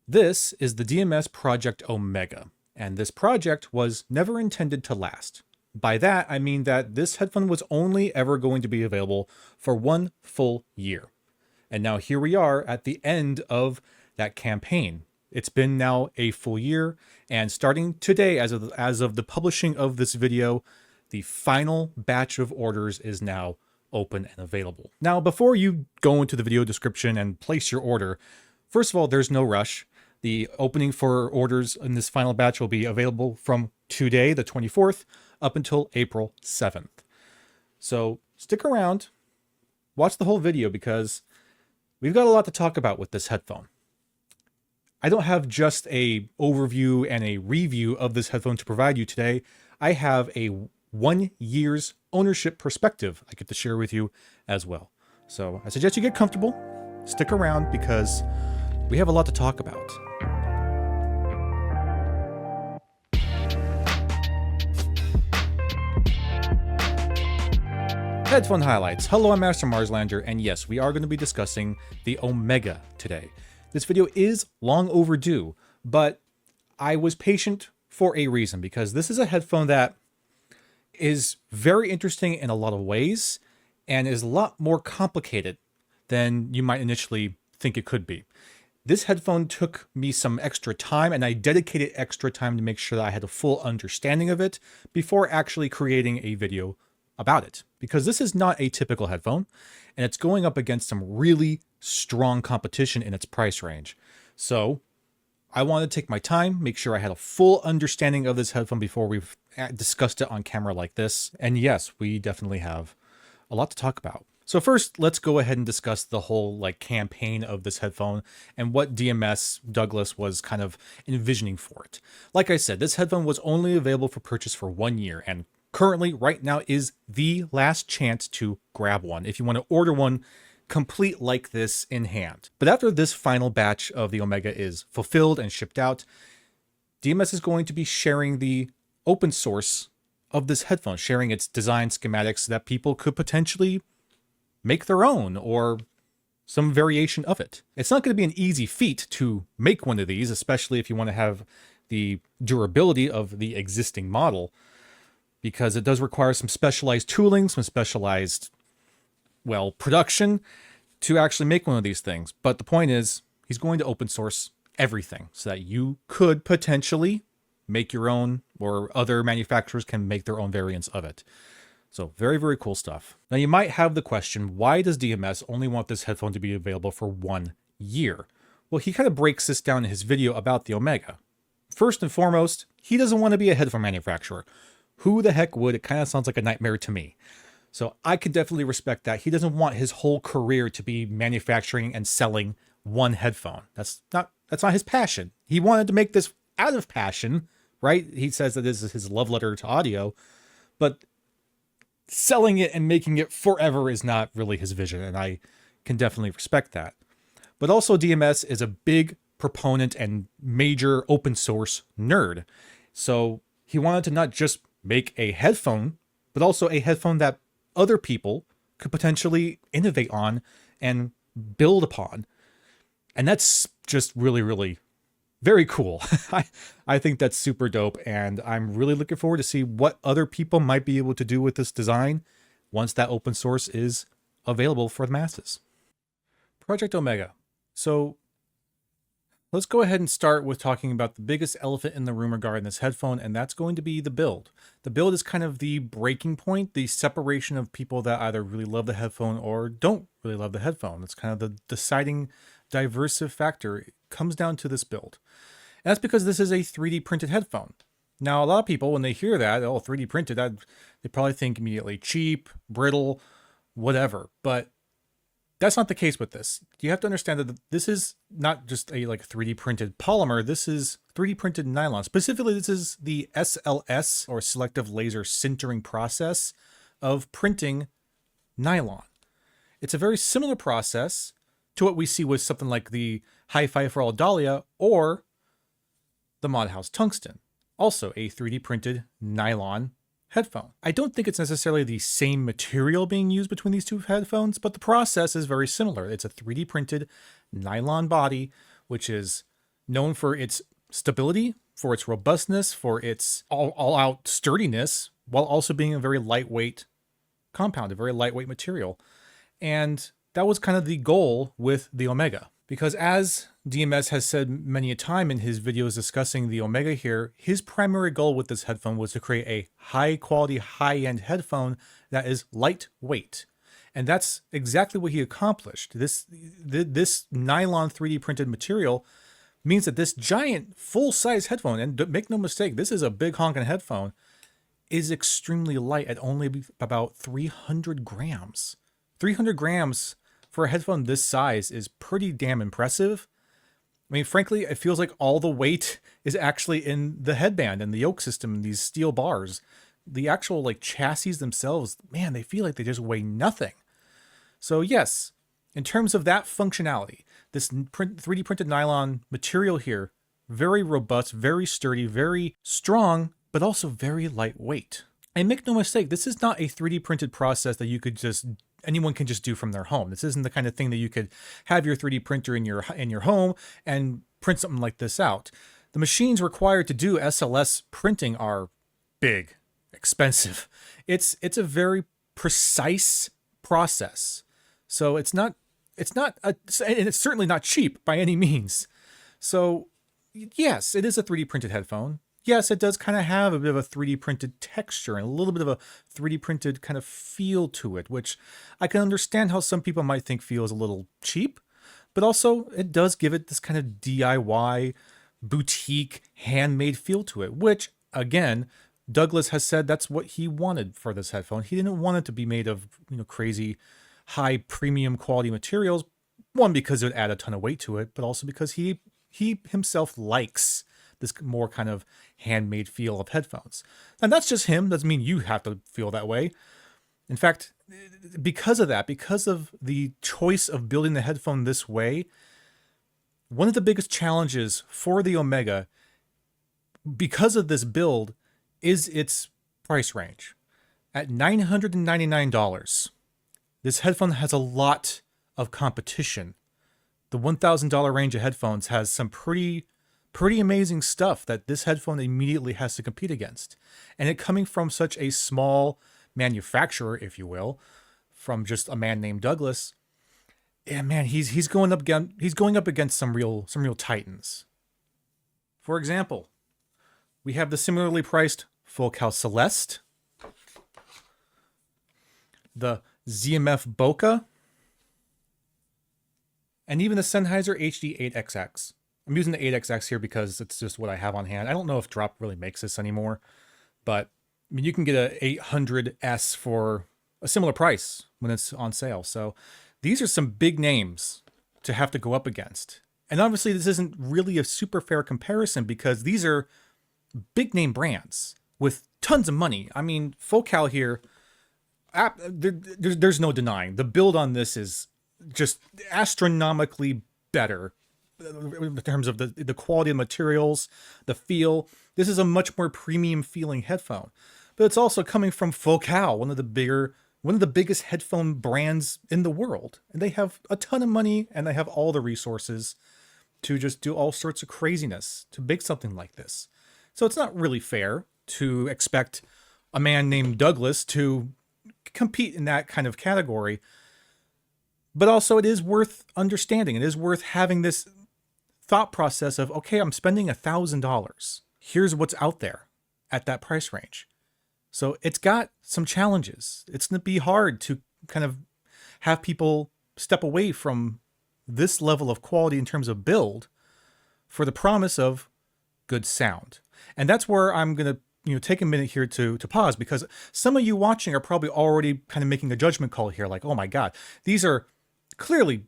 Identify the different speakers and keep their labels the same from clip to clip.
Speaker 1: This is the DMS Project Omega, and this project was never intended to last. By that, I mean that this headphone was only ever going to be available for 1 full year. And now here we are at the end of that campaign. It's been now a full year, and starting today, as of the publishing of this video, the final batch of orders is now open and available. Now, before you go into the video description and place your order, first of all, there's no rush. The opening for orders in this final batch will be available from today, the 24th, up until April 7th. So stick around, watch the whole video, because we've got a lot to talk about with this headphone. I don't have just a overview and a review of this headphone to provide you today. I have a 1 year's ownership perspective I get to share with you as well. So I suggest you get comfortable, stick around, because we have a lot to talk about. Headphone highlights. Hello, I'm Master Marslander, and yes, we are going to be discussing the Omega today. This video is long overdue, but I was patient for a reason, because this is a headphone that is very interesting in a lot of ways and is a lot more complicated than you might initially think it could be. This headphone took me some extra time, and I dedicated extra time to make sure that I had a full understanding of it before actually creating a video about it, because this is not a typical headphone, and it's going up against some really strong competition in its price range. So I wanted to take my time, make sure I had a full understanding of this headphone before we've discussed it on camera like this. And yes, we definitely have a lot to talk about. So first, let's go ahead and discuss the whole campaign of this headphone and what DMS Douglas was kind of envisioning for it. Like I said, this headphone was only available for purchase for 1 year, and currently right now is the last chance to grab one if you want to order one complete like this in hand. But after this final batch of the Omega is fulfilled and shipped out, DMS is going to be sharing the open source of this headphone, sharing its design schematics so that people could potentially make their own or some variation of it. It's not going to be an easy feat to make one of these, especially if you want to have the durability of the existing model, because it does require some specialized tooling, some specialized, production to actually make one of these things. But the point is, he's going to open source everything so that you could potentially make your own, or other manufacturers can make their own variants of it. So very, very cool stuff. Now you might have the question, why does DMS only want this headphone to be available for 1 year? Well, he kind of breaks this down in his video about the Omega. First and foremost, he doesn't want to be a headphone manufacturer. Who the heck would? It kind of sounds like a nightmare to me. So I could definitely respect that. He doesn't want his whole career to be manufacturing and selling one headphone. That's not his passion. He wanted to make this out of passion, right? He says that this is his love letter to audio, but selling it and making it forever is not really his vision, and I can definitely respect that. But also, DMS is a big proponent and major open source nerd. So he wanted to not just make a headphone, but also a headphone that other people could potentially innovate on and build upon. And that's just really, really very cool. I think that's super dope, and I'm really looking forward to see what other people might be able to do with this design once that open source is available for the masses. Project Omega. So let's go ahead and start with talking about the biggest elephant in the room regarding this headphone, and that's going to be the build. The build is kind of the breaking point, the separation of people that either really love the headphone or don't really love the headphone. It's kind of the deciding diversive factor. It comes down to this build. And that's because this is a 3D printed headphone. Now, a lot of people, when they hear that, 3D printed, they probably think immediately cheap, brittle, whatever. But that's not the case with this. You have to understand that this is not just a 3D printed polymer. This is 3D printed nylon. Specifically, this is the SLS, or selective laser sintering process of printing nylon. It's a very similar process to what we see with something like the Hi-Fi for All Dahlia or the Mod House Tungsten, also a 3D printed nylon headphone. I don't think it's necessarily the same material being used between these two headphones, but the process is very similar. It's a 3D printed nylon body, which is known for its stability, for its robustness, for its all-out sturdiness, while also being a very lightweight compound, a very lightweight material. And that was kind of the goal with the Omega. Because as DMS has said many a time in his videos discussing the Omega here, his primary goal with this headphone was to create a high-quality, high-end headphone that is lightweight. And that's exactly what he accomplished. This nylon 3D printed material means that this giant full-size headphone, and make no mistake, this is a big honking headphone, is extremely light at only about 300 grams. 300 grams for a headphone this size is pretty damn impressive. I mean, frankly, it feels like all the weight is actually in the headband and the yoke system and these steel bars. The actual like chassis themselves, man, they feel like they just weigh nothing. So yes, in terms of that functionality, this 3D printed nylon material here, very robust, very sturdy, very strong, but also very lightweight. And make no mistake, this is not a 3D printed process that you could just anyone can just do from their home. This isn't the kind of thing that you could have your 3D printer in your home and print something like this out. The machines required to do SLS printing are big, expensive. It's a very precise process. So and it's certainly not cheap by any means. So yes, it is a 3D printed headphone. Yes, it does kind of have a bit of a 3D printed texture and a little bit of a 3D printed kind of feel to it, which I can understand how some people might think feels a little cheap, but also it does give it this kind of DIY, boutique, handmade feel to it, which, again, Douglas has said that's what he wanted for this headphone. He didn't want it to be made of, crazy, high premium quality materials. One, because it would add a ton of weight to it, but also because he himself likes this more kind of handmade feel of headphones. And that's just him. Doesn't mean you have to feel that way. In fact, because of that, because of the choice of building the headphone this way, one of the biggest challenges for the Omega, because of this build, is its price range. At $999, this headphone has a lot of competition. The $1,000 range of headphones has some pretty amazing stuff that this headphone immediately has to compete against. And it coming from such a small manufacturer, if you will, from just a man named Douglas, yeah, man, he's going up against some real titans. For example, we have the similarly priced Focal Celeste, the ZMF Bokeh, and even the Sennheiser HD8XX. I'm using the 8XX here because it's just what I have on hand. I don't know if Drop really makes this anymore, but I mean, you can get a 800S for a similar price when it's on sale. So these are some big names to have to go up against. And obviously this isn't really a super fair comparison because these are big name brands with tons of money. I mean, Focal here, there's no denying. The build on this is just astronomically better in terms of the quality of materials, the feel. This is a much more premium feeling headphone, but it's also coming from Focal, one of the biggest headphone brands in the world. And they have a ton of money and they have all the resources to just do all sorts of craziness to make something like this. So it's not really fair to expect a man named Douglas to compete in that kind of category. But also it is worth understanding. It is worth having this thought process of, okay, I'm spending $1,000. Here's what's out there at that price range. So it's got some challenges. It's going to be hard to kind of have people step away from this level of quality in terms of build for the promise of good sound. And that's where I'm going to take a minute here to pause, because some of you watching are probably already kind of making a judgment call here, like, oh my God, these are clearly,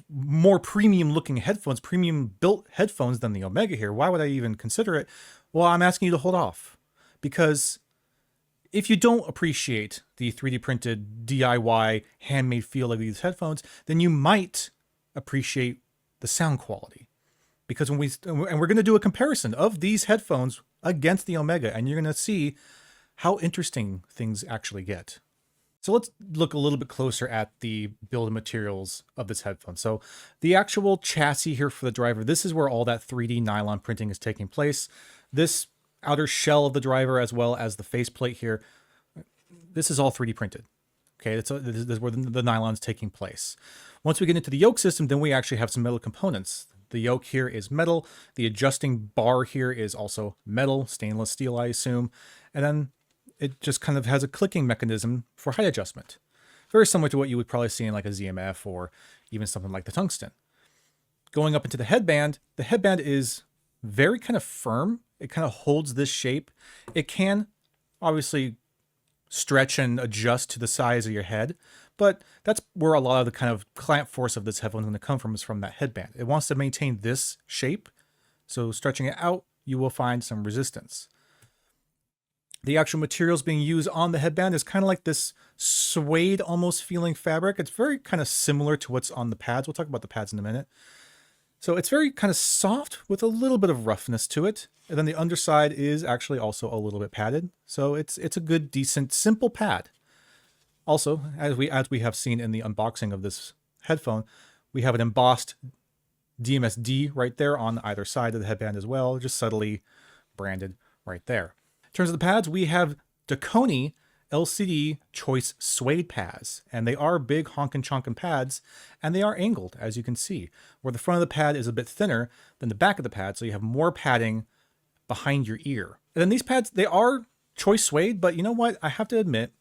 Speaker 1: more premium looking headphones, premium built headphones than the Omega here. Why would I even consider it? Well, I'm asking you to hold off, because if you don't appreciate the 3D printed DIY handmade feel of these headphones, then you might appreciate the sound quality. Because we're going to do a comparison of these headphones against the Omega, and you're going to see how interesting things actually get. So let's look a little bit closer at the build of materials of this headphone. So the actual chassis here for the driver, this is where all that 3D nylon printing is taking place. This outer shell of the driver, as well as the faceplate here, this is all 3D printed. Okay, this is where the nylon is taking place. Once we get into the yoke system, then we actually have some metal components. The yoke here is metal. The adjusting bar here is also metal, stainless steel, I assume. And then it just kind of has a clicking mechanism for height adjustment. Very similar to what you would probably see in like a ZMF or even something like the tungsten. Going up into the headband is very kind of firm. It kind of holds this shape. It can obviously stretch and adjust to the size of your head, but that's where a lot of the kind of clamp force of this headphone is going to come from, is from that headband. It wants to maintain this shape, so stretching it out, you will find some resistance. The actual materials being used on the headband is kind of like this suede almost feeling fabric. It's very kind of similar to what's on the pads. We'll talk about the pads in a minute. So it's very kind of soft with a little bit of roughness to it. And then the underside is actually also a little bit padded. So it's a good, decent, simple pad. Also, as we have seen in the unboxing of this headphone, we have an embossed DMSD right there on either side of the headband as well, just subtly branded right there. In terms of the pads, we have Dakoni LCD Choice Suede pads, and they are big honkin' chonkin' pads, and they are angled, as you can see, where the front of the pad is a bit thinner than the back of the pad, so you have more padding behind your ear. And then these pads, they are choice suede, but you know what? I have to admit,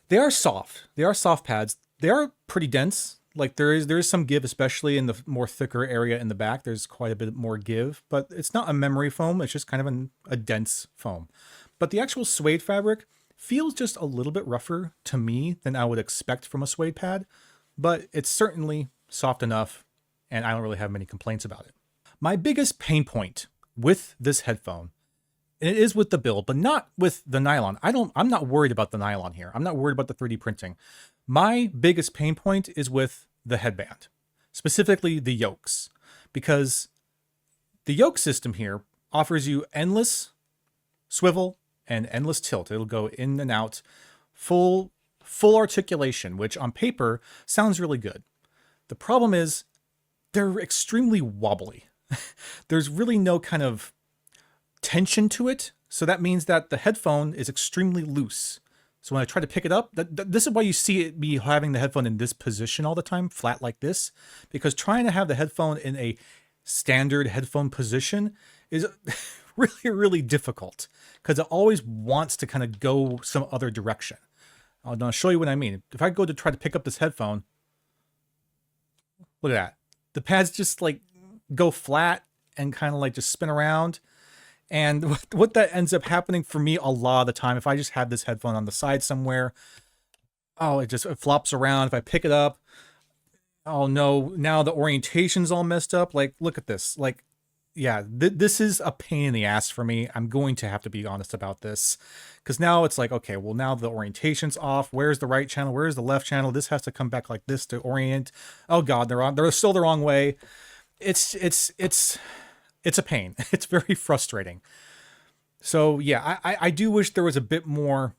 Speaker 1: they are soft. They are soft pads. They are pretty dense. Like there is some give, especially in the more thicker area in the back. There's quite a bit more give, but it's not a memory foam. It's just kind of a dense foam. But the actual suede fabric feels just a little bit rougher to me than I would expect from a suede pad, but it's certainly soft enough, and I don't really have many complaints about it. My biggest pain point with this headphone, and it is with the build, but not with the nylon. I'm not worried about the nylon here. I'm not worried about the 3D printing. My biggest pain point is with the headband, specifically the yokes, because the yoke system here offers you endless swivel and endless tilt. It'll go in and out, full articulation, which on paper sounds really good. The problem is they're extremely wobbly. There's really no kind of tension to it. So that means that the headphone is extremely loose. So when I try to pick it up, this is why you see it be having the headphone in this position all the time, flat like this, because trying to have the headphone in a standard headphone position is really, really difficult because it always wants to kind of go some other direction. I'll show you what I mean. If I go to try to pick up this headphone, look at that. The pads just like go flat and kind of like just spin around. And what that ends up happening for me a lot of the time, if I just have this headphone on the side somewhere, it flops around. If I pick it up, oh no, now the orientation's all messed up. Like, look at this. Like, yeah, this is a pain in the ass for me. I'm going to have to be honest about this. Because now it's like, okay, well now the orientation's off. Where's the right channel? Where's the left channel? This has to come back like this to orient. Oh God, they're still the wrong way. It's a pain. It's very frustrating. So yeah, I do wish there was a bit more,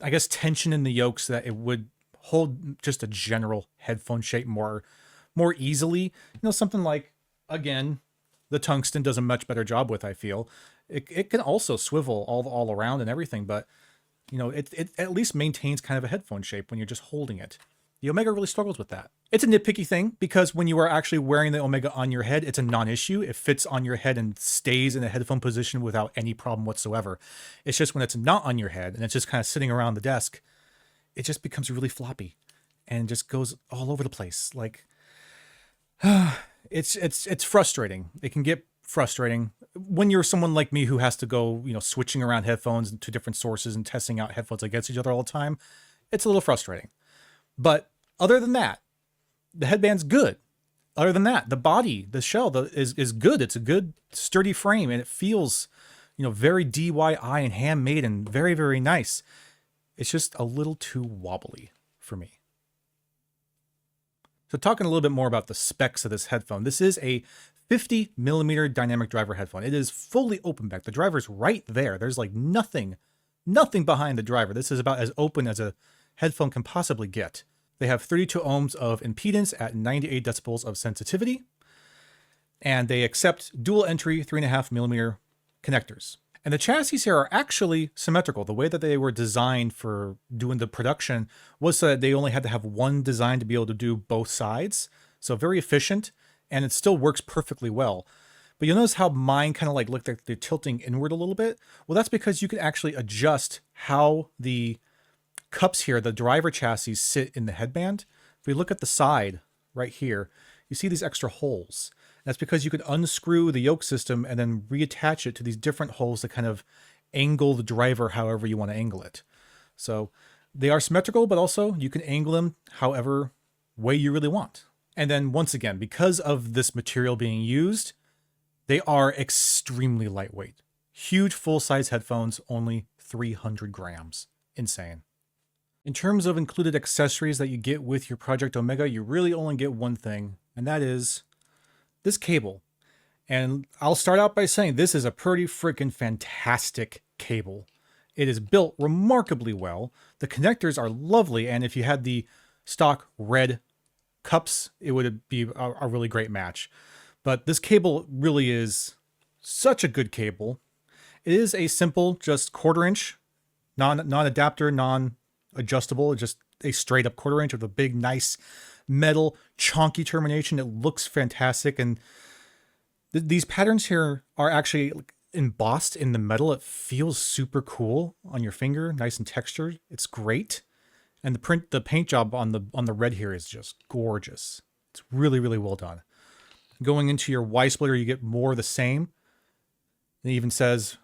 Speaker 1: I guess, tension in the yoke so that it would hold just a general headphone shape more easily. You know, something like, again, the tungsten does a much better job with, I feel. It can also swivel all around and everything, but you know, it at least maintains kind of a headphone shape when you're just holding it. The Omega really struggles with that. It's a nitpicky thing because when you are actually wearing the Omega on your head, it's a non-issue. It fits on your head and stays in a headphone position without any problem whatsoever. It's just when it's not on your head and it's just kind of sitting around the desk, it just becomes really floppy and just goes all over the place. Like, it's frustrating. It can get frustrating when you're someone like me who has to go, you know, switching around headphones to different sources and testing out headphones against each other all the time. It's a little frustrating. But other than that, the headband's good. Other than that, the body, the shell is good. It's a good sturdy frame and it feels, you know, very DIY and handmade and very, very nice. It's just a little too wobbly for me. So talking a little bit more about the specs of this headphone, this is a 50mm dynamic driver headphone. It is fully open back. The driver's right there. There's like nothing behind the driver. This is about as open as a headphone can possibly get. They have 32 ohms of impedance at 98 decibels of sensitivity, and they accept dual entry 3.5mm connectors. And the chassis here are actually symmetrical. The way that they were designed for doing the production was so that they only had to have one design to be able to do both sides. So very efficient, and it still works perfectly well. But you'll notice how mine kind of like look like they're tilting inward a little bit. Well, that's because you can actually adjust how the cups here, the driver chassis, sit in the headband. If we look at the side right here, you see these extra holes. That's because you can unscrew the yoke system and then reattach it to these different holes that kind of angle the driver however you want to angle it. So they are symmetrical, but also you can angle them however way you really want. And then once again, because of this material being used, they are extremely lightweight. Huge full-size headphones, only 300 grams. Insane. In terms of included accessories that you get with your Project Omega, you really only get one thing, and that is this cable. And I'll start out by saying this is a pretty freaking fantastic cable. It is built remarkably well. The connectors are lovely, and if you had the stock red cups, it would be a really great match. But this cable really is such a good cable. It is a simple, just 1/4 inch, non-adapter, non-adjustable, just a straight up 1/4 inch with a big, nice metal chonky termination. It looks fantastic, and these patterns here are actually embossed in the metal. It feels super cool on your finger, nice and textured. It's great, and the paint job on the red here is just gorgeous. It's really, really well done. Going into your Y splitter, you get more of the same. It even says,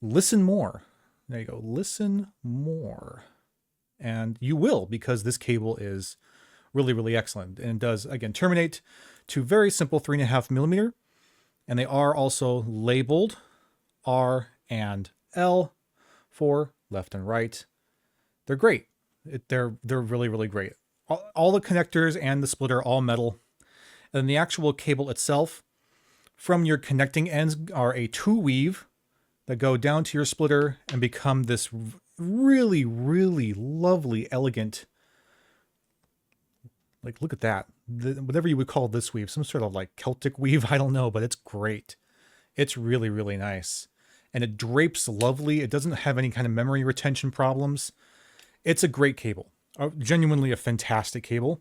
Speaker 1: "Listen more." There you go, listen more, and you will, because this cable is really, really excellent. And it does, again, terminate to very simple 3.5mm. And they are also labeled R and L for left and right. They're great. They're really, really great. All the connectors and the splitter are all metal. And the actual cable itself, from your connecting ends, are a 2-weave that go down to your splitter and become this really, really lovely, elegant, like, look at that. Whatever you would call this weave, some sort of like Celtic weave, I don't know, but it's great. It's really, really nice. And it drapes lovely. It doesn't have any kind of memory retention problems. It's a great cable. Genuinely a fantastic cable.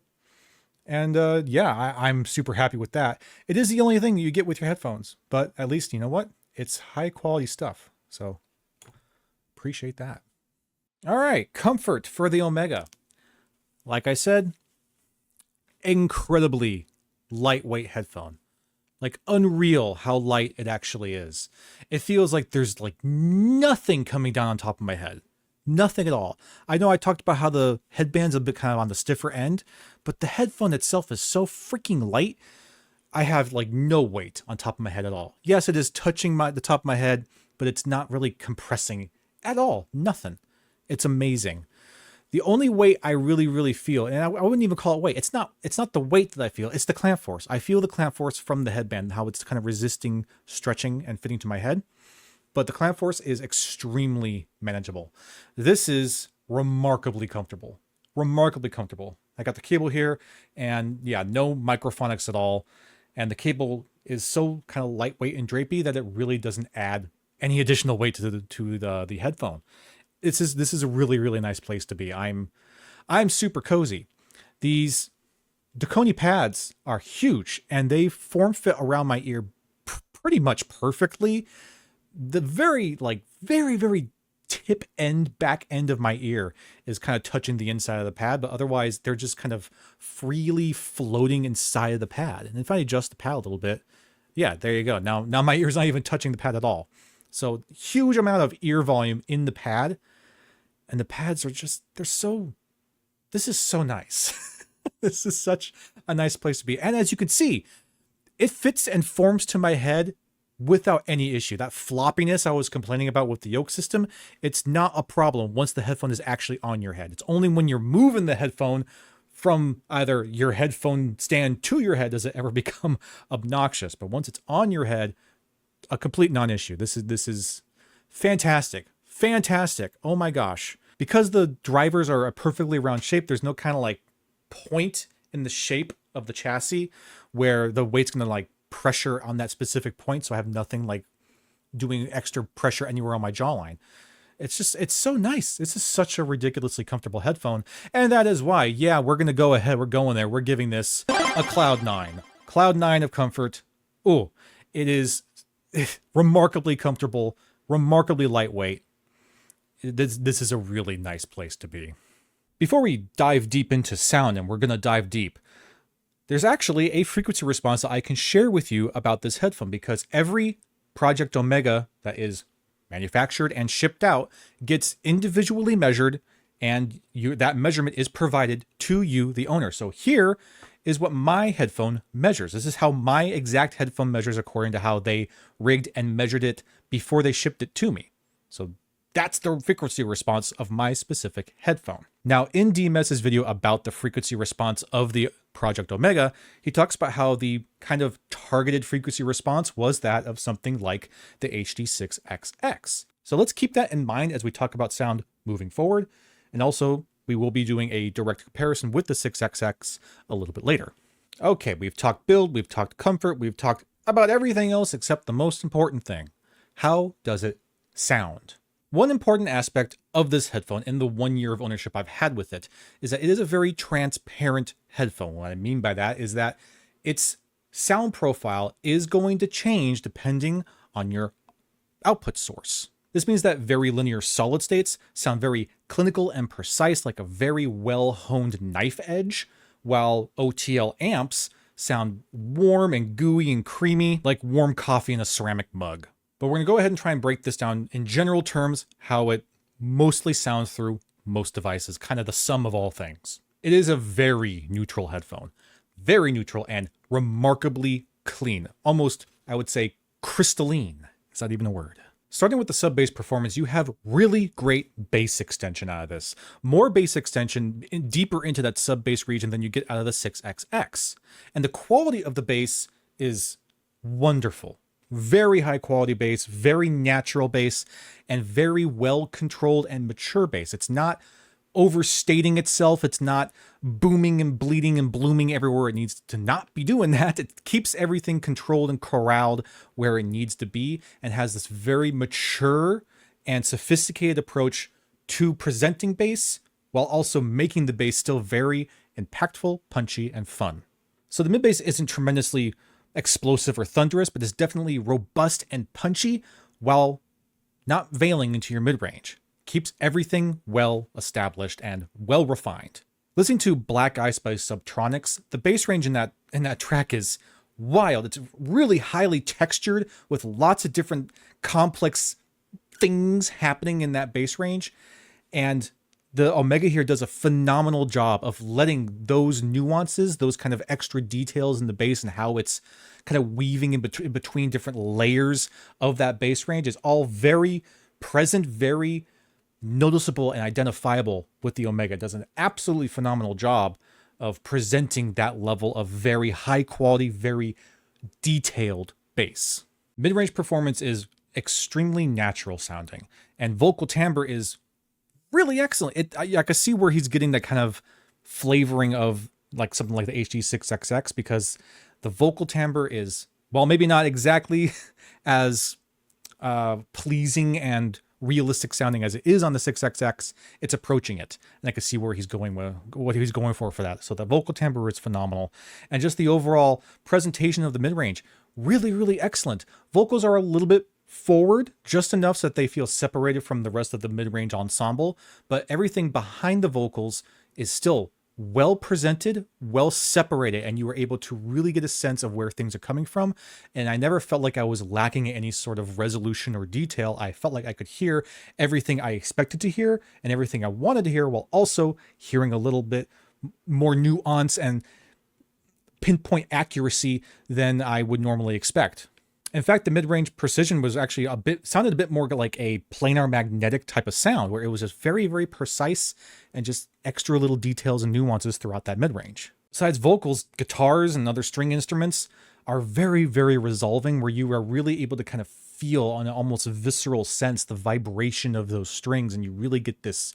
Speaker 1: And yeah, I'm super happy with that. It is the only thing that you get with your headphones, but at least, you know what? It's high quality stuff. So appreciate that. All right, comfort for the Omega. Like I said, incredibly lightweight headphone. Like unreal how light it actually is. It feels like there's like nothing coming down on top of my head. Nothing at all. I know I talked about how the headband's a bit kind of on the stiffer end, but the headphone itself is so freaking light. I have like no weight on top of my head at all. Yes, it is touching the top of my head, but it's not really compressing at all. Nothing. It's amazing. The only weight I really, really feel, and I wouldn't even call it weight. It's not the weight that I feel. It's the clamp force. I feel the clamp force from the headband, how it's kind of resisting stretching and fitting to my head. But the clamp force is extremely manageable. This is remarkably comfortable. Remarkably comfortable. I got the cable here, and yeah, no microphonics at all. And the cable is so kind of lightweight and drapey that it really doesn't add any additional weight to the headphone. This is a really, really nice place to be. I'm super cozy. These Dakoni pads are huge, and they form fit around my ear pretty much perfectly. The very, very tip end, back end of my ear is kind of touching the inside of the pad, but otherwise they're just kind of freely floating inside of the pad. And if I adjust the pad a little bit, yeah, there you go. Now my ear's not even touching the pad at all. So huge amount of ear volume in the pad. And the pads are just, this is so nice. This is such a nice place to be. And as you can see, it fits and forms to my head without any issue. That floppiness I was complaining about with the yoke system, it's not a problem once the headphone is actually on your head. It's only when you're moving the headphone from either your headphone stand to your head does it ever become obnoxious. But once it's on your head, a complete non-issue. This is fantastic. Fantastic. Oh my gosh. Because the drivers are a perfectly round shape, there's no kind of like point in the shape of the chassis where the weight's going to like pressure on that specific point. So I have nothing like doing extra pressure anywhere on my jawline. It's so nice. This is such a ridiculously comfortable headphone. And that is why, yeah, we're going to go ahead. We're going there. We're giving this a Cloud 9. Cloud 9 of comfort. Oh, it is remarkably comfortable, remarkably lightweight. This is a really nice place to be. Before we dive deep into sound, and we're going to dive deep, there's actually a frequency response that I can share with you about this headphone, because every Project Omega that is manufactured and shipped out gets individually measured, and that measurement is provided to you, the owner. So here is what my headphone measures. This is how my exact headphone measures according to how they rigged and measured it before they shipped it to me. So that's the frequency response of my specific headphone. Now, in DMS's video about the frequency response of the Project Omega, he talks about how the kind of targeted frequency response was that of something like the HD6XX. So let's keep that in mind as we talk about sound moving forward. And also, we will be doing a direct comparison with the 6XX a little bit later. Okay, we've talked build, we've talked comfort, we've talked about everything else except the most important thing. How does it sound? One important aspect of this headphone in the 1 year of ownership I've had with it is that it is a very transparent headphone. What I mean by that is that its sound profile is going to change depending on your output source. This means that very linear solid states sound very clinical and precise, like a very well-honed knife edge, while OTL amps sound warm and gooey and creamy, like warm coffee in a ceramic mug. But we're going to go ahead and try and break this down in general terms, how it mostly sounds through most devices, kind of the sum of all things. It is a very neutral headphone, very neutral and remarkably clean. Almost, I would say, crystalline. Is that even a word? Starting with the sub-bass performance, you have really great bass extension out of this. More bass extension deeper into that sub-bass region than you get out of the 6XX. And the quality of the bass is wonderful. Very high quality bass, very natural bass, and very well controlled and mature bass. It's not overstating itself. It's not booming and bleeding and blooming everywhere it needs to not be doing that. It keeps everything controlled and corralled where it needs to be, and has this very mature and sophisticated approach to presenting bass while also making the bass still very impactful, punchy, and fun. So the mid bass isn't tremendously explosive or thunderous, but is definitely robust and punchy while not veiling into your mid-range. Keeps everything well established and well refined. Listening to Black Ice by Subtronics, the bass range in that track is wild. It's really highly textured with lots of different complex things happening in that bass range, and the Omega here does a phenomenal job of letting those nuances, those kind of extra details in the bass and how it's kind of weaving in between different layers of that bass range is all very present, very noticeable and identifiable with the Omega. It does an absolutely phenomenal job of presenting that level of very high quality, very detailed bass. Mid-range performance is extremely natural sounding, and vocal timbre is really excellent. I can see where he's getting that kind of flavoring of like something like the HD6XX, because the vocal timbre is, well, maybe not exactly as pleasing and realistic sounding as it is on the 6XX. It's approaching it, and I can see where he's going with what he's going for that. So the vocal timbre is phenomenal, and just the overall presentation of the mid-range, really, really excellent. Vocals are a little bit forward, just enough so that they feel separated from the rest of the mid-range ensemble, but everything behind the vocals is still well presented, well separated, and you were able to really get a sense of where things are coming from. And I never felt like I was lacking any sort of resolution or detail. I felt like I could hear everything I expected to hear and everything I wanted to hear, while also hearing a little bit more nuance and pinpoint accuracy than I would normally expect. In fact, the mid-range precision was actually sounded a bit more like a planar magnetic type of sound, where it was just very, very precise and just extra little details and nuances throughout that mid-range. Besides vocals, guitars and other string instruments are very, very resolving, where you are really able to kind of feel on an almost visceral sense the vibration of those strings, and you really get this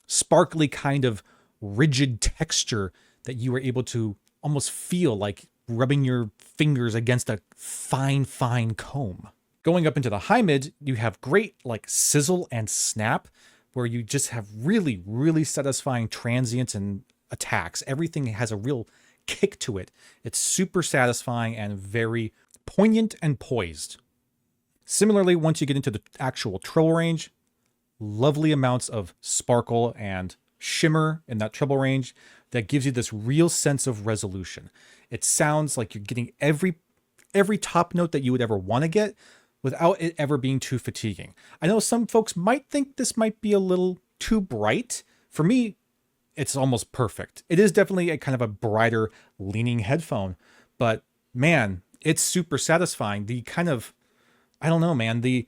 Speaker 1: sparkly kind of rigid texture that you were able to almost feel like rubbing your fingers against a fine, fine comb. Going up into the high mid, you have great like sizzle and snap, where you just have really, really satisfying transients and attacks. Everything has a real kick to it. It's super satisfying and very poignant and poised. Similarly, once you get into the actual treble range, lovely amounts of sparkle and shimmer in that treble range that gives you this real sense of resolution. It sounds like you're getting every top note that you would ever want to get without it ever being too fatiguing. I know some folks might think this might be a little too bright. For me, it's almost perfect. It is definitely a kind of a brighter leaning headphone, but man, it's super satisfying. The kind of, I don't know, man, the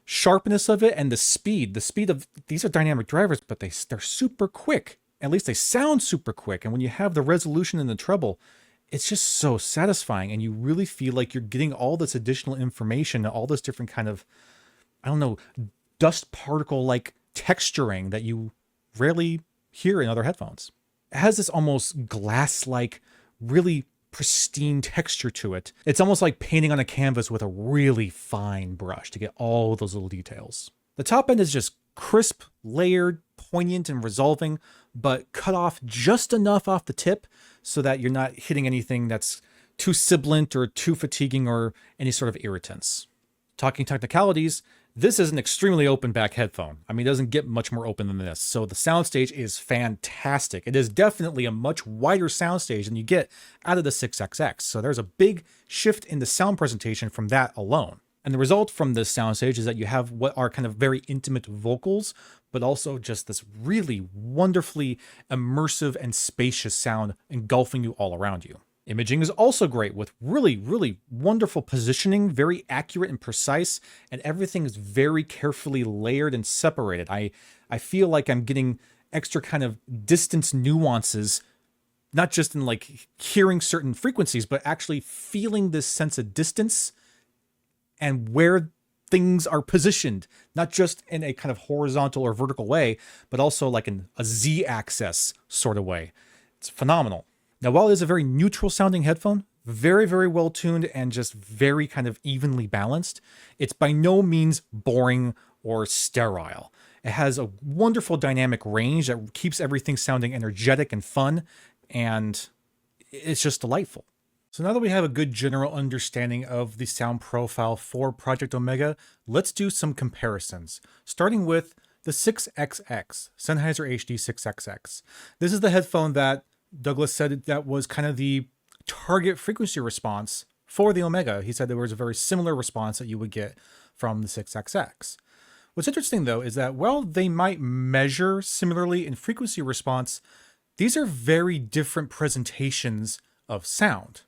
Speaker 1: sharpness of it and the speed of, these are dynamic drivers, but they're super quick. At least they sound super quick. And when you have the resolution in the treble, it's just so satisfying. And you really feel like you're getting all this additional information, all this different kind of, I don't know, dust particle like texturing that you rarely hear in other headphones. It has this almost glass-like, really pristine texture to it. It's almost like painting on a canvas with a really fine brush to get all those little details. The top end is just crisp, layered, poignant, and resolving, but cut off just enough off the tip so that you're not hitting anything that's too sibilant or too fatiguing or any sort of irritants. Talking technicalities, this is an extremely open back headphone. I mean, it doesn't get much more open than this. So the soundstage is fantastic. It is definitely a much wider soundstage than you get out of the 6XX. So there's a big shift in the sound presentation from that alone. And the result from this soundstage is that you have what are kind of very intimate vocals, but also just this really wonderfully immersive and spacious sound engulfing you all around you. Imaging is also great with really, really wonderful positioning, very accurate and precise, and everything is very carefully layered and separated. I feel like I'm getting extra kind of distance nuances, not just in like hearing certain frequencies, but actually feeling this sense of distance and where things are positioned, not just in a kind of horizontal or vertical way, but also like in a Z-axis sort of way. It's phenomenal. Now, while it is a very neutral sounding headphone, very, very well tuned and just very kind of evenly balanced, it's by no means boring or sterile. It has a wonderful dynamic range that keeps everything sounding energetic and fun, and it's just delightful. So now that we have a good general understanding of the sound profile for Project Omega, let's do some comparisons, starting with the 6XX, Sennheiser HD 6XX. This is the headphone that Douglas said that was kind of the target frequency response for the Omega. He said there was a very similar response that you would get from the 6XX. What's interesting, though, is that while they might measure similarly in frequency response, these are very different presentations of sound.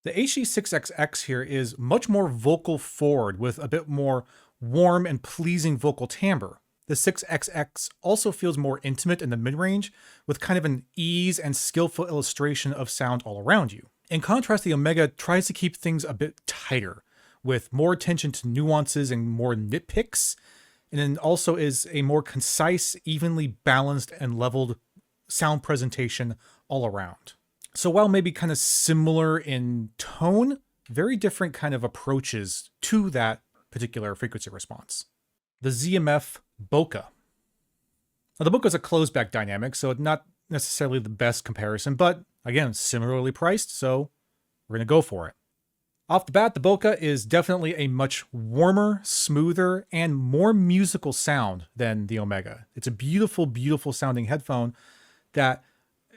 Speaker 1: The HD6XX here is much more vocal forward with a bit more warm and pleasing vocal timbre. The 6XX also feels more intimate in the mid-range, with kind of an ease and skillful illustration of sound all around you. In contrast, the Omega tries to keep things a bit tighter, with more attention to nuances and more nitpicks, and then also is a more concise, evenly balanced, and leveled sound presentation all around. So while maybe kind of similar in tone, very different kind of approaches to that particular frequency response. The ZMF Bokeh. Now, the Bokeh is a closed back dynamic, so not necessarily the best comparison, but again, similarly priced, so we're going to go for it. Off the bat, the Bokeh is definitely a much warmer, smoother, and more musical sound than the Omega. It's a beautiful, beautiful sounding headphone that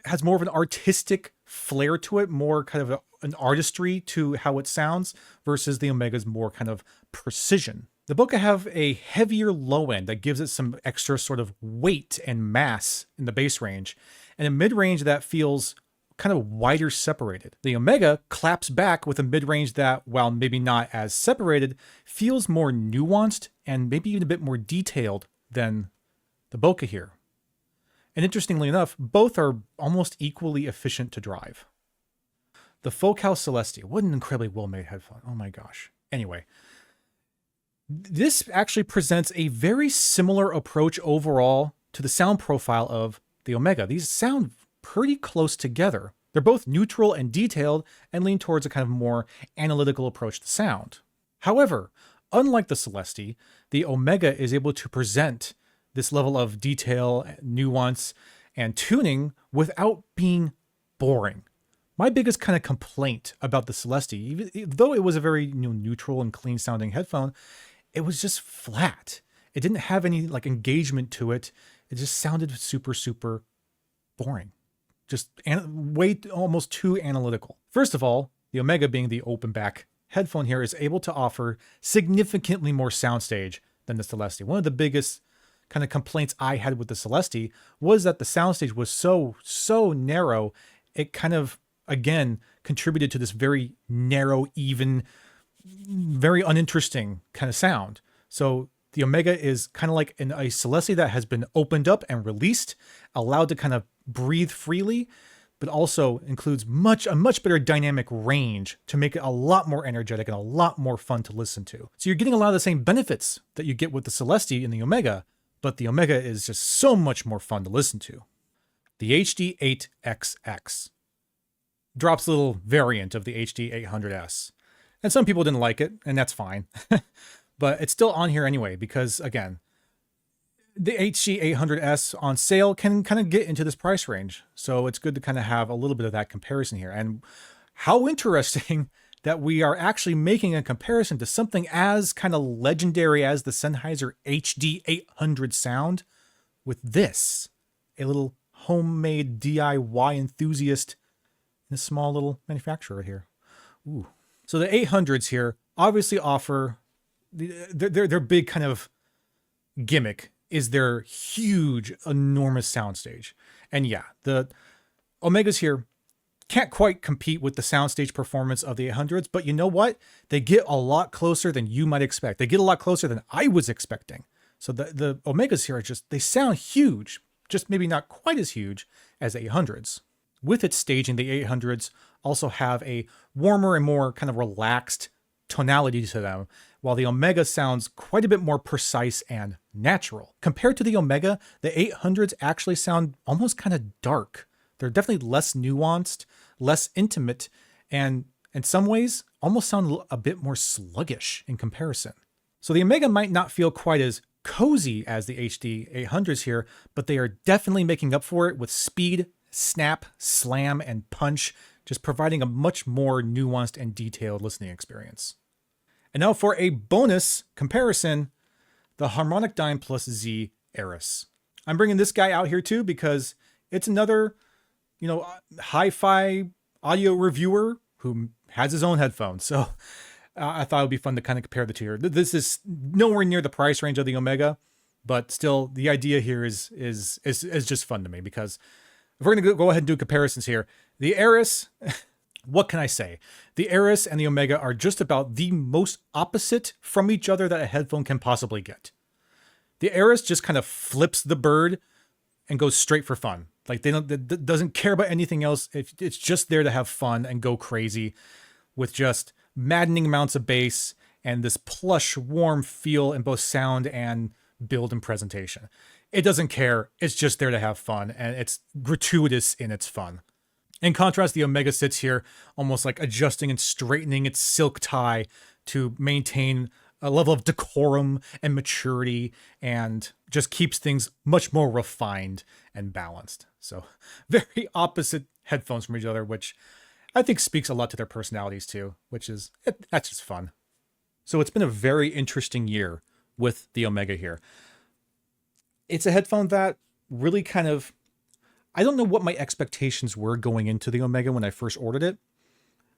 Speaker 1: has more of an artistic flair to it, more kind of an artistry to how it sounds, versus the Omega's more kind of precision. The Bokeh have a heavier low end that gives it some extra sort of weight and mass in the bass range, and a mid-range that feels kind of wider separated. The Omega claps back with a mid-range that, while maybe not as separated, feels more nuanced and maybe even a bit more detailed than the Bokeh here. And interestingly enough, both are almost equally efficient to drive. The Focal Celestia, what an incredibly well-made headphone. Oh my gosh. Anyway, this actually presents a very similar approach overall to the sound profile of the Omega. These sound pretty close together. They're both neutral and detailed and lean towards a kind of more analytical approach to sound. However, unlike the Celestii, the Omega is able to present this level of detail, nuance, and tuning without being boring. My biggest kind of complaint about the Celestii, even though it was a very neutral and clean sounding headphone, it was just flat. It didn't have any like engagement to it. It just sounded super, super boring. Just way almost too analytical. First of all, the Omega, being the open back headphone here, is able to offer significantly more soundstage than the Celestii. One of the biggest kind of complaints I had with the Celestii was that the soundstage was so narrow. It kind of, again, contributed to this very narrow, even, very uninteresting kind of sound. So the Omega is kind of like a Celestii that has been opened up and released, allowed to kind of breathe freely, but also includes a much better dynamic range to make it a lot more energetic and a lot more fun to listen to. So you're getting a lot of the same benefits that you get with the Celestii in the Omega, but the Omega is just so much more fun to listen to. The HD8XX drops a little variant of the HD800S. And some people didn't like it, and that's fine. But it's still on here anyway, because again, the HD800S on sale can kind of get into this price range. So it's good to kind of have a little bit of that comparison here. And how interesting that we are actually making a comparison to something as kind of legendary as the Sennheiser HD800 sound with this, a little homemade DIY enthusiast in a small little manufacturer here. Ooh. So the 800s here obviously offer their big kind of gimmick is their huge, enormous soundstage. And yeah, the Omegas here can't quite compete with the soundstage performance of the 800s, but you know what? They get a lot closer than you might expect. They get a lot closer than I was expecting. So the Omegas here are they sound huge, just maybe not quite as huge as the 800s. With its staging, the 800s also have a warmer and more kind of relaxed tonality to them, while the Omega sounds quite a bit more precise and natural. Compared to the Omega, the 800s actually sound almost kind of dark. They're definitely less nuanced, less intimate, and in some ways almost sound a bit more sluggish in comparison. So the Omega might not feel quite as cozy as the HD 800s here, but they are definitely making up for it with speed, snap, slam, and punch, just providing a much more nuanced and detailed listening experience. And now for a bonus comparison, the Harmonic Dyne Plus Z Eris. I'm bringing this guy out here too because it's another, hi-fi audio reviewer who has his own headphones. So I thought it would be fun to kind of compare the two here. This is nowhere near the price range of the Omega, but still the idea here is just fun to me because if we're going to go ahead and do comparisons here, the Eris, what can I say? The Eris and the Omega are just about the most opposite from each other that a headphone can possibly get. The Eris just kind of flips the bird and goes straight for fun. Like it doesn't care about anything else. It's just there to have fun and go crazy with just maddening amounts of bass and this plush, warm feel in both sound and build and presentation. It doesn't care. It's just there to have fun, and it's gratuitous in its fun. In contrast, the Omega sits here almost like adjusting and straightening its silk tie to maintain a level of decorum and maturity and just keeps things much more refined and balanced. So very opposite headphones from each other, which I think speaks a lot to their personalities too, that's just fun. So it's been a very interesting year with the Omega here. It's a headphone that really kind of, I don't know what my expectations were going into the Omega when I first ordered it.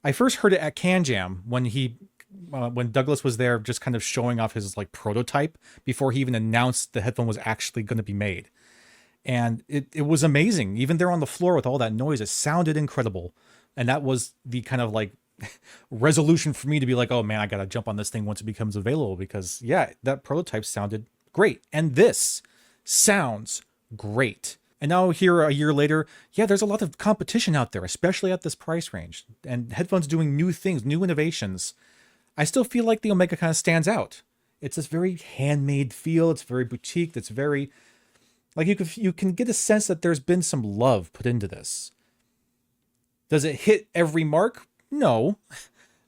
Speaker 1: I first heard it at Can Jam when Douglas was there just kind of showing off his like prototype before he even announced the headphone was actually going to be made. And it was amazing. Even there on the floor with all that noise, it sounded incredible. And that was the kind of like resolution for me to be like, oh man, I got to jump on this thing once it becomes available because yeah, that prototype sounded great. And this sounds great. And now here a year later, yeah, there's a lot of competition out there, especially at this price range and headphones doing new things, new innovations. I still feel like the Omega kind of stands out. It's this very handmade feel. It's very boutique. It's very, Like you can get a sense that there's been some love put into this. Does it hit every mark? No.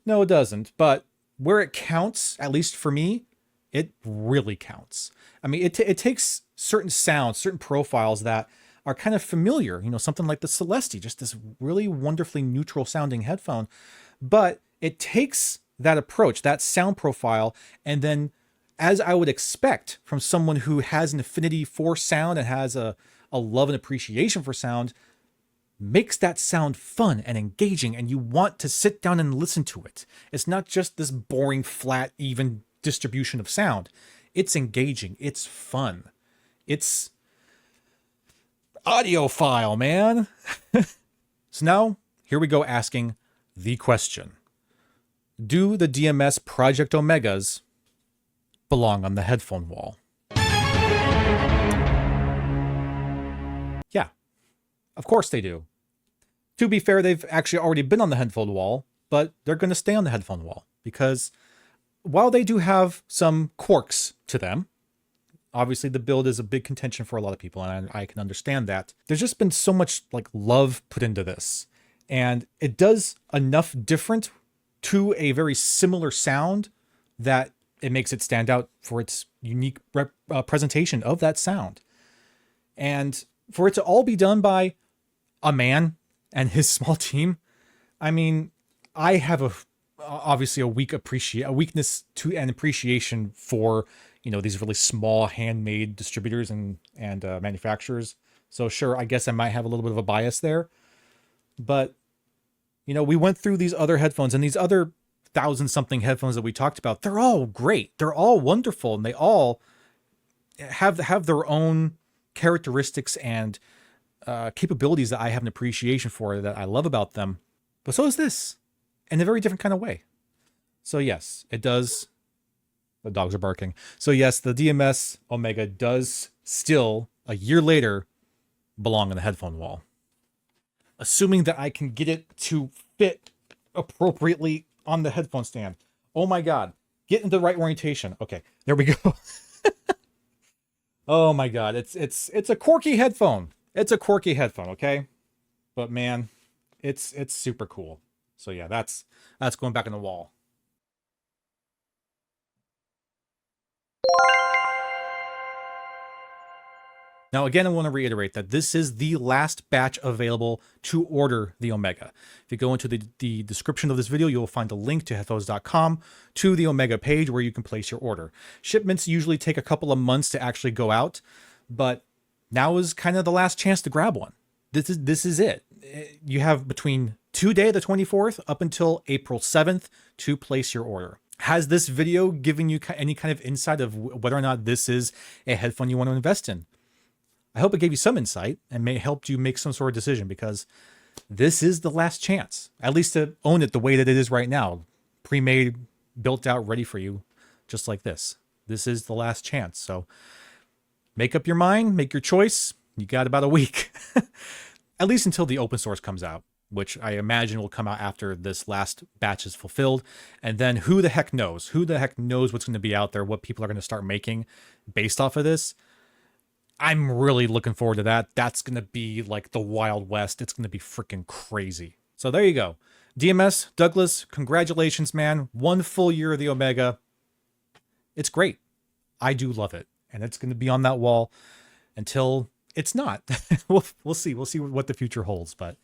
Speaker 1: No, it doesn't. But where it counts, at least for me, it really counts. I mean, it takes certain sounds, certain profiles that are kind of familiar, you know, something like the Celesti, just this really wonderfully neutral sounding headphone. But it takes that approach, that sound profile, and then, as I would expect from someone who has an affinity for sound and has a love and appreciation for sound, makes that sound fun and engaging, and you want to sit down and listen to it. It's not just this boring, flat, even distribution of sound. It's engaging. It's fun. It's audiophile, man. So now, here we go asking the question. Do the DMS Project Omegas belong on the headphone wall? Yeah, of course they do. To be fair, they've actually already been on the headphone wall, but they're going to stay on the headphone wall because while they do have some quirks to them, obviously the build is a big contention for a lot of people, and I can understand that. There's just been so much like love put into this, and it does enough different to a very similar sound that it makes it stand out for its unique presentation of that sound. And for it to all be done by a man and his small team, I mean, I have obviously a weakness to an appreciation for, you know, these really small handmade distributors and manufacturers. So sure, I guess I might have a little bit of a bias there, but you know, we went through these other headphones and these other 1,000-something headphones that we talked about. They're all great. They're all wonderful, and they all have their own characteristics and capabilities that I have an appreciation for, that I love about them. But so is this, in a very different kind of way. So yes, it does. The dogs are barking. So yes, the DMS Omega does still, a year later, belong on the headphone wall. Assuming that I can get it to fit appropriately on the headphone stand. Oh my God, get in the right orientation. Okay, there we go. Oh my God, it's a quirky headphone. It's a quirky headphone, okay? But man, it's super cool. So yeah, that's going back on the wall. Now, again, I want to reiterate that this is the last batch available to order the Omega. If you go into the description of this video, you'll find a link to headphones.com to the Omega page where you can place your order. Shipments usually take a couple of months to actually go out, but now is kind of the last chance to grab one. This is it. You have between today, the 24th, up until April 7th to place your order. Has this video given you any kind of insight of whether or not this is a headphone you want to invest in? I hope it gave you some insight and may help you make some sort of decision, because this is the last chance, at least to own it the way that it is right now. Pre-made, built out, ready for you, just like this. This is the last chance. So make up your mind, make your choice. You got about a week, at least until the open source comes out, which I imagine will come out after this last batch is fulfilled. And then who the heck knows? Who the heck knows what's going to be out there, what people are going to start making based off of this? I'm really looking forward to that. That's going to be like the Wild West. It's going to be freaking crazy. So there you go. DMS, Douglas, congratulations, man. 1 full year of the Omega. It's great. I do love it. And it's going to be on that wall until it's not. We'll see. We'll see what the future holds. But